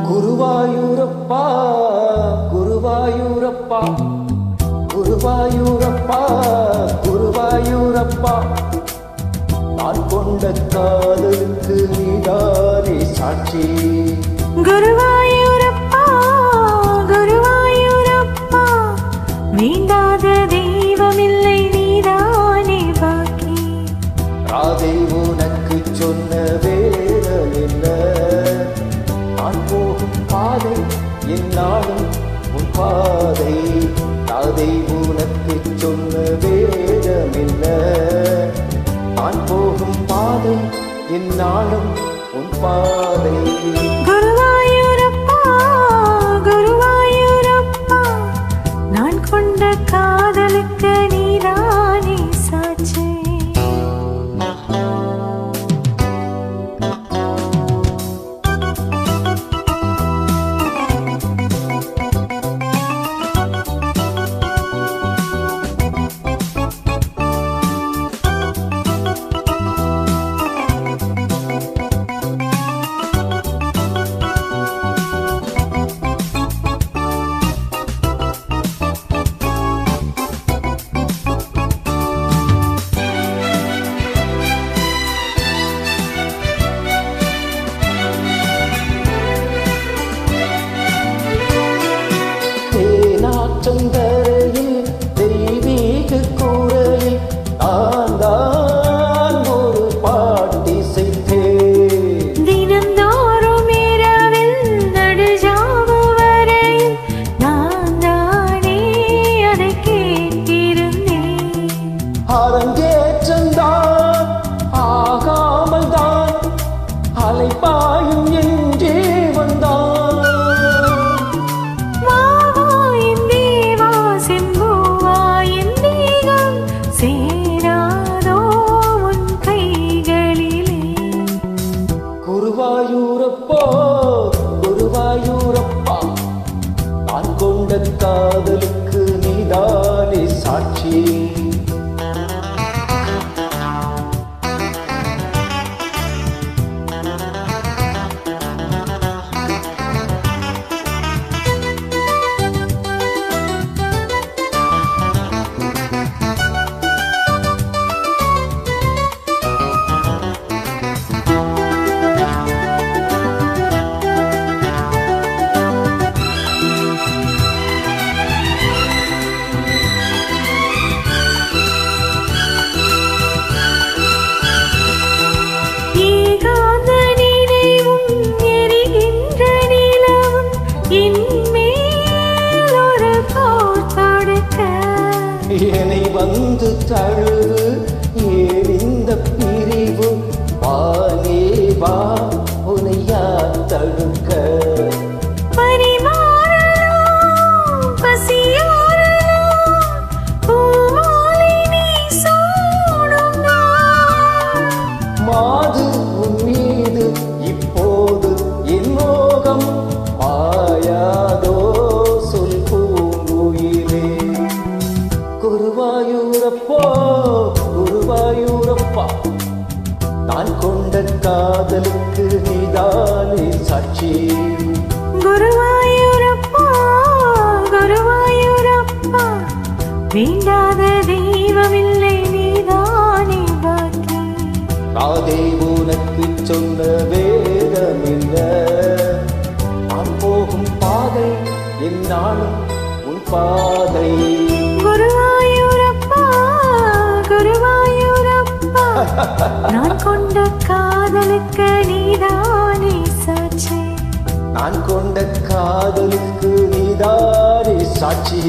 குருவாயூரப்பா குருவாயூரப்பா குருவாயூரப்பா குருவாயூரப்பா நான் கொண்ட காதலுக்கு நீதானே சாட்சி. குருவாயூரப்பா குருவாயூரப்பா நீங்காத தெய்வமில்லை நீதானே பாக்கி. ராதை உனக்கு சொன்ன வேதம் என்ன, நான் போகும் பாதை என்னாலும் உன் பாதை. ராதை உனக்கு சொன்ன வேதம் என்ன, நான் போகும் பாதை என்னாலும் உன் பாதை. குருவாயூரப்பா குருவாயூரப்பா நான் கொண்ட காதலுக்கு நீதானே சாட்சி. சந்தரையில் தெய்வீக கூரையில் நான் தான் ஒரு பாட்டி செய்தேன். தினந்தோறும் இரவில் நடுஜாமு வரையில் நான் தானே அதை கேட்டிருந்தேன். அரங்கேற்றந்தான் ஆகாமல் தான் அலைப்பாயும் என்றே வந்தான். குருவாயூரப்பா குருவாயூரப்பா நான் கொண்ட காதலுக்கு நீதானே சாட்சி. என்னை வந்து தழுவு ஏன் இந்த பிரிவு, வானே வா உனையா தடுக்க. மாது உன் மீது இப்போது என் மோகம் மாயாதோ சொல் பூங்குயிலே. குருவாயூரப்பா குருவாயூரப்பா நான் கொண்ட காதலுக்கு நீதானே சாட்சி. குருவாயூரப்பா குருவாயூரப்பா வேண்டாத தெய்வமில்லை நீதானே பாக்கி. ராதை உனக்கு சொன்ன வேதம் என்ன, நான் போகும் பாதை என்னாலும் உன் பாதை. குருவாயூரப்பா குருவாயூரப்பா நான் கொண்ட காதலுக்கு நீதானே சாட்சி. நான் கொண்ட காதலுக்கு நீதானே சாட்சி.